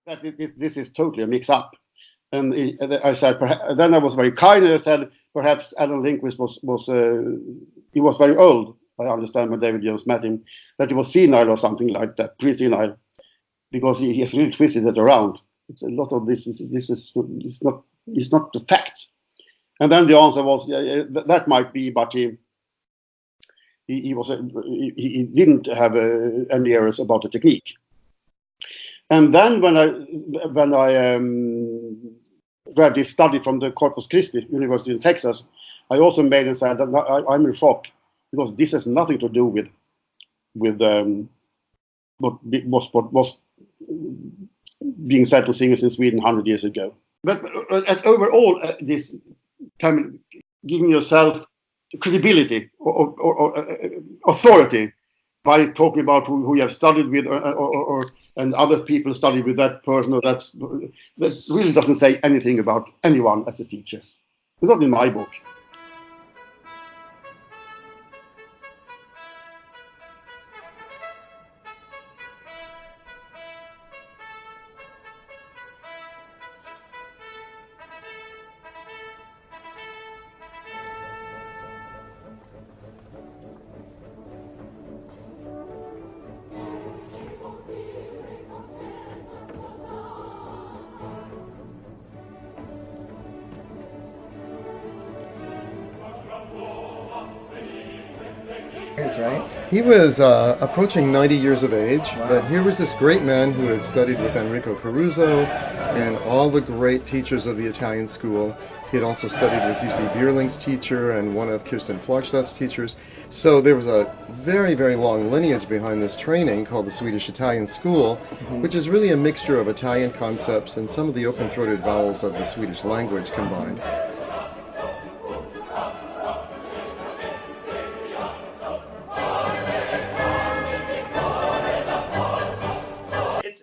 that this is totally a mix-up. And I said, then I was very kind, and I said, perhaps Alan Lindquist he was very old. I understand when David Jones met him, that he was senile or something like that, pre-senile, because he has really twisted it around. It's a lot of this. This is it's not the fact. And then the answer was, yeah, that might be, but he didn't have any errors about the technique. And then when I read this study from the Corpus Christi University in Texas, I also made and said that I'm in shock, because this has nothing to do with what was being said to singers in Sweden 100 years ago. But overall, this time giving yourself credibility or authority by talking about who you have studied with, and other people studied with that person, or that really doesn't say anything about anyone as a teacher. It's not in my book. Right? He was approaching 90 years of age, but here was this great man who had studied with Enrico Caruso and all the great teachers of the Italian school. He had also studied with UC Bierling's teacher and one of Kirsten Flagstadt's teachers. So there was a very, very long lineage behind this training called the Swedish-Italian school, which is really a mixture of Italian concepts and some of the open-throated vowels of the Swedish language combined.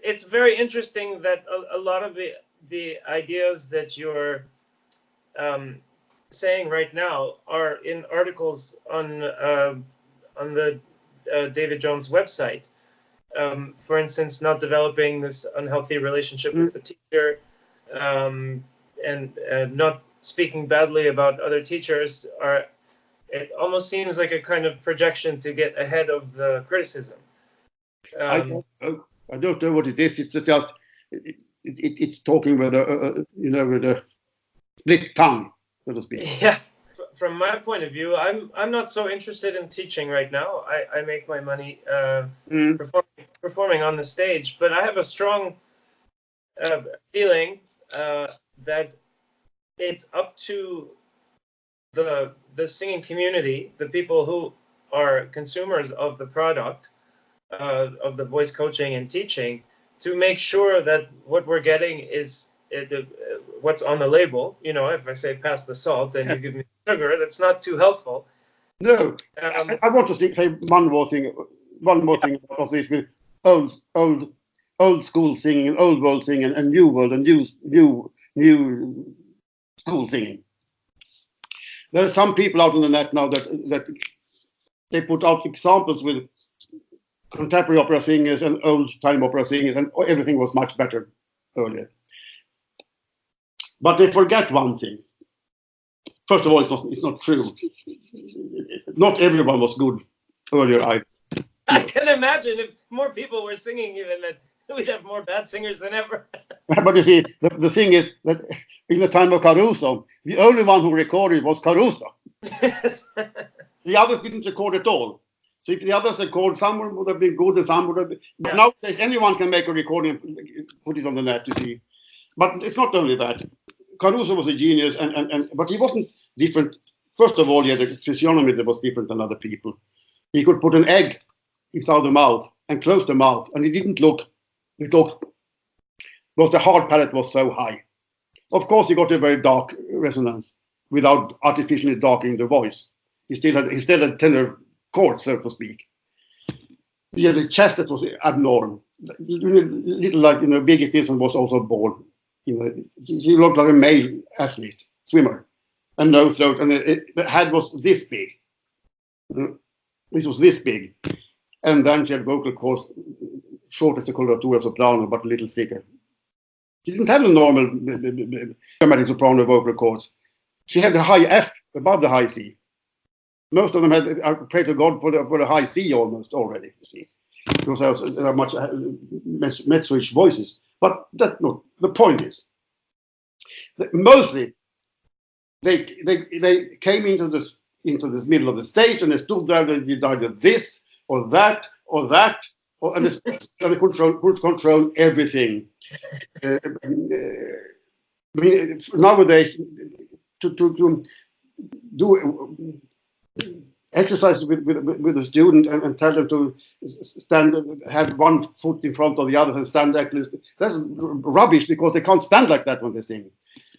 It's very interesting that a lot of the ideas that you're saying right now are in articles on the David Jones website. For instance, not developing this unhealthy relationship with the teacher, and not speaking badly about other teachers. It almost seems like a kind of projection to get ahead of the criticism. I don't know what it is. It's just it's talking with with a split tongue, so to speak. Yeah. From my point of view, I'm not so interested in teaching right now. I make my money performing on the stage, but I have a strong feeling that it's up to the singing community, the people who are consumers of the product, of the voice coaching and teaching, to make sure that what we're getting is what's on the label. If I say pass the salt and you give me sugar, that's not too helpful. No, I want to say one more thing about this with old school singing, and old world singing, and new world and new school singing. There are some people out on the net now that they put out examples with contemporary opera singers and old time opera singers, and everything was much better earlier. But they forget one thing. First of all, it's not true. Not everyone was good earlier either. I can imagine if more people were singing, even that we'd have more bad singers than ever. But you see, the thing is that in the time of Caruso, the only one who recorded was Caruso. Yes. The others didn't record at all. So if the others recorded, some would have been good and some would have been. But nowadays, anyone can make a recording and put it on the net, you see. But it's not only that. Caruso was a genius, but he wasn't different. First of all, he had a physiognomy that was different than other people. He could put an egg inside the mouth and close the mouth, and it didn't look. It looked because the hard palate was so high. Of course, he got a very dark resonance without artificially darkening the voice. He still had tenor chords, so to speak. He had a chest that was abnormal, little like Birgit Nilsson was also born. She looked like a male athlete, swimmer, and no throat, and the head was this big. It was this big, and then she had vocal cords short as the coloratura soprano, but a little thicker. She didn't have the normal dramatic soprano vocal chords. She had the high F above the high C. Most of them had, I pray to God for the high C almost already, you see, because there are much mezzo-ish voices. But that's not the point. Is that mostly they came into this middle of the stage and they stood there. They did either this or that or that, and they could control everything. I mean, nowadays to do exercise with a student and tell them to stand, have one foot in front of the other and stand like this. That's rubbish, because they can't stand like that when they sing.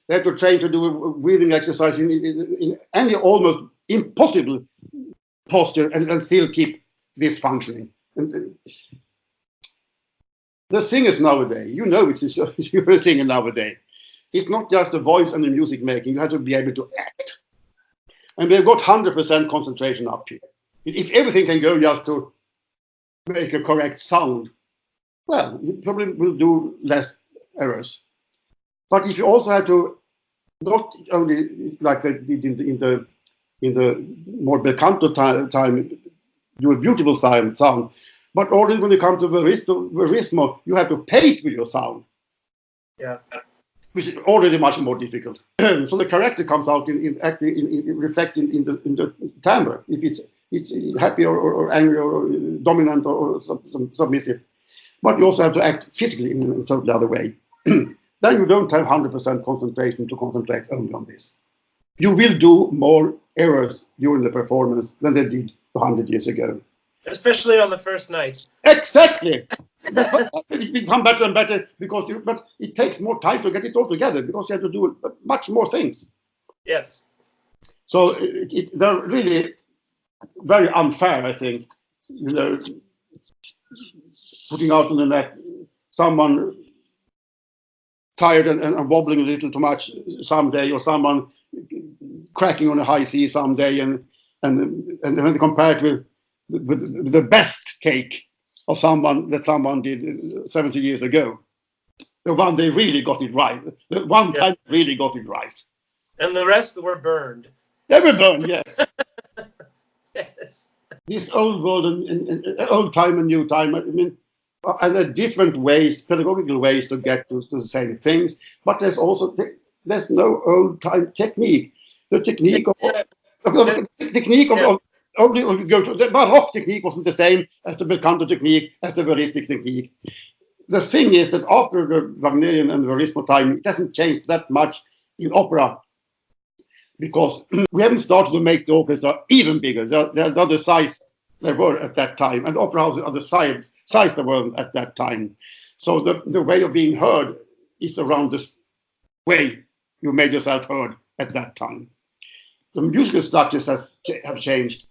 They have to train to do a breathing exercise in any almost impossible posture and still keep this functioning. And the singers nowadays, you know, you're a singer nowadays. It's not just the voice and the music making. You have to be able to act. And they've got 100% concentration up here. If everything can go just to make a correct sound, well, you probably will do less errors. But if you also have to, not only like they did in the more bel canto time, do a beautiful sound, but already when it comes to verismo, you have to paint with your sound. Yeah. Which is already much more difficult. So the character comes out reflects in the timbre, if it's happy or angry or dominant or submissive. But you also have to act physically in a totally other way. Then you don't have 100% concentration to concentrate only on this. You will do more errors during the performance than they did 100 years ago. Especially on the first night. Exactly. It become better and better but it takes more time to get it all together, because you have to do much more things. Yes. So they're really very unfair, I think. You know, putting out on the net someone tired and wobbling a little too much someday, or someone cracking on a high C someday, and when they compare it with the best take of someone did 70 years ago, the one they really got it right, the one time really got it right, and the rest were burned. They were burned, yes. Yes. This old world and old time and new time. I mean, and there are different ways, pedagogical ways to get to the same things. But there's also there's no old time technique. The technique of the Baroque technique wasn't the same as the bel canto technique, as the veristic technique. The thing is that after the Wagnerian and Verismo time, it hasn't changed that much in opera, because we haven't started to make the orchestra even bigger. They're the size they were at that time, and opera houses are the size they were at that time. So the way of being heard is around this way you made yourself heard at that time. The musical structures have changed,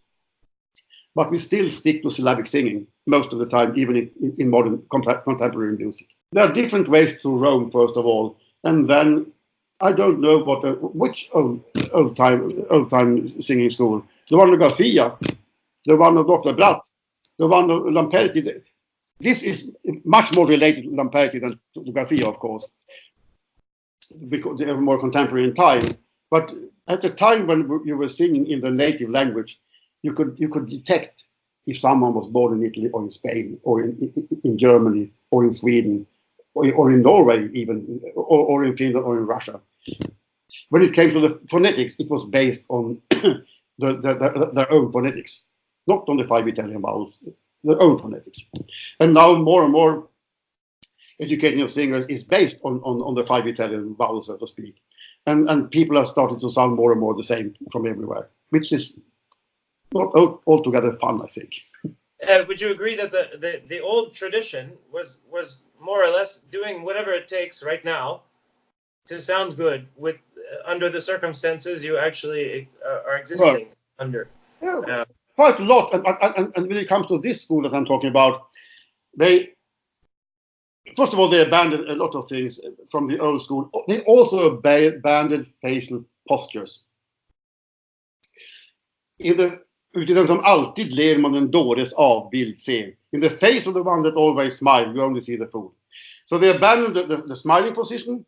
but we still stick to syllabic singing most of the time, even in modern contemporary music. There are different ways to roam, first of all, and then I don't know which old time singing school. The one of Garcia, the one of Dr. Bratt, the one of Lamperti. This is much more related to Lamperti than to Garcia, of course, because they are more contemporary in time. But at the time when you were singing in the native language, you could detect if someone was born in Italy or in Spain or in Germany or in Sweden or in Norway even, or in Finland or in Russia. When it came to the phonetics, it was based on their own phonetics, not on the 5 Italian vowels, their own phonetics. And now more and more educating of singers is based on the 5 Italian vowels, so to speak. And people have started to sound more and more the same from everywhere, which is not altogether fun, I think. Would you agree that the old tradition was more or less doing whatever it takes right now to sound good with under the circumstances you actually are existing under? Yeah, quite a lot. And when it comes to this school that I'm talking about, first of all, they abandoned a lot of things from the old school. They also abandoned facial postures. Uti den som alltid ler man en dåres avbild ser. In the face of the one that always smiles, you only see the fool. So they abandoned the smiling position.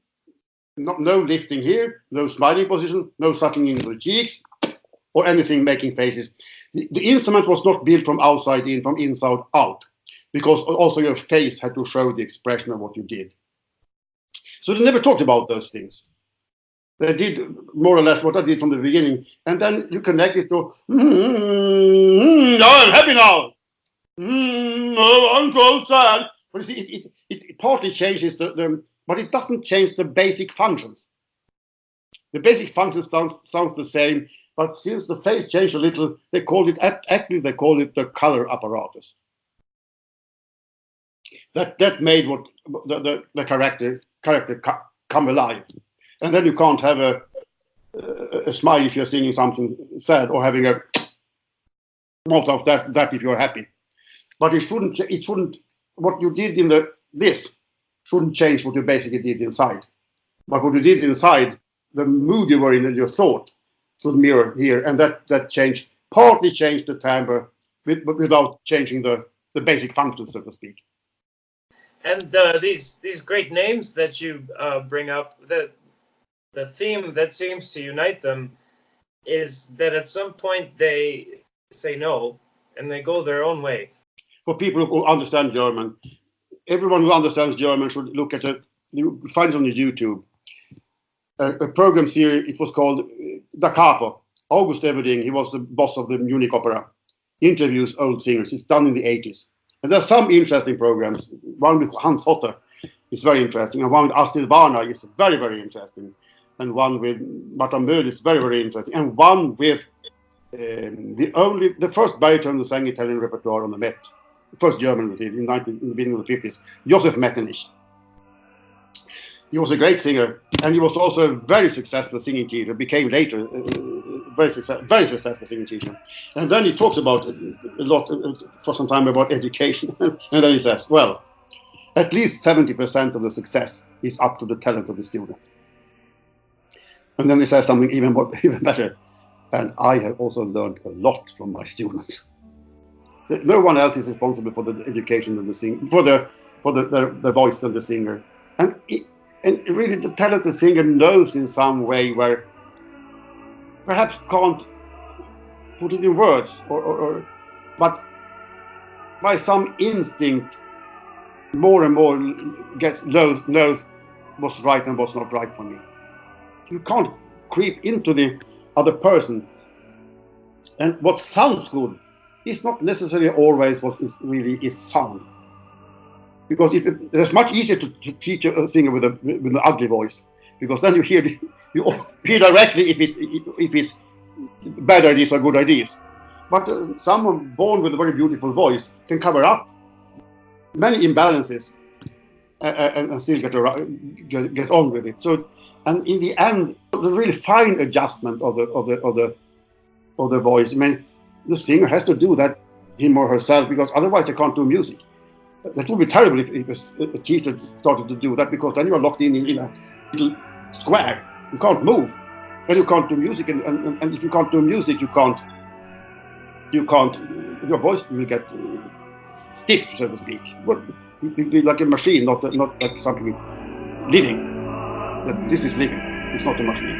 No lifting here, no smiling position, no sucking into the cheeks, or anything making faces. The instrument was not built from outside in, from inside out, because also your face had to show the expression of what you did. So they never talked about those things. They did more or less what I did from the beginning, and then you connect it to, I'm happy now. Oh, I'm so sad. But you see, it partly changes but it doesn't change the basic functions. The basic functions sounds the same, but since the face changed a little, they called it the color apparatus. That made what the character come alive, and then you can't have a smile if you're singing something sad, or having a mouth of that if you're happy. But it shouldn't. What you did in this shouldn't change what you basically did inside. But what you did inside, the mood you were in, your thought, should mirror here, and that partly changed the timbre, but without changing the basic functions, so to speak. And these great names that you bring up, the theme that seems to unite them is that at some point they say no and they go their own way. For people who understand German, everyone who understands German should look at it. You find it on YouTube. A program series. It was called Da Capo. August Everding, he was the boss of the Munich Opera. Interviews old singers. It's done in the 80s. And there are some interesting programs. One with Hans Hotter is very interesting, and one with Astrid Varna is very, very interesting, and one with Martha Möll is very, very interesting, and one with the first baritone who sang Italian repertoire on the Met, the first German who did in the beginning of the 50s, Josef Metternich. He was a great singer, and he was also a very successful singing teacher. Became later very successful singing teacher. And then he talks about a lot for some time about education, and then he says, "Well, at least 70% of the success is up to the talent of the student." And then he says something even better. And I have also learned a lot from my students. No one else is responsible for the education of the singer, for the voice of the singer, and really the talented singer knows in some way, where perhaps can't put it in words, but by some instinct, more and more knows what's right and what's not right for me. You can't creep into the other person, and what sounds good is not necessarily always what really is sound. Because it's much easier to teach a singer with an ugly voice, because then you hear directly if it's bad ideas or good ideas. But someone born with a very beautiful voice can cover up many imbalances and still get on with it. So, and in the end, the really fine adjustment of the voice. I mean, the singer has to do that, him or herself, because otherwise they can't do music. That would be terrible if a teacher started to do that, because then you are locked in a little square. You can't move. Then you can't do music, and if you can't do music, you can't. Your voice will get stiff, so to speak. But it will be like a machine, not like something living. This is living. It's not a machine.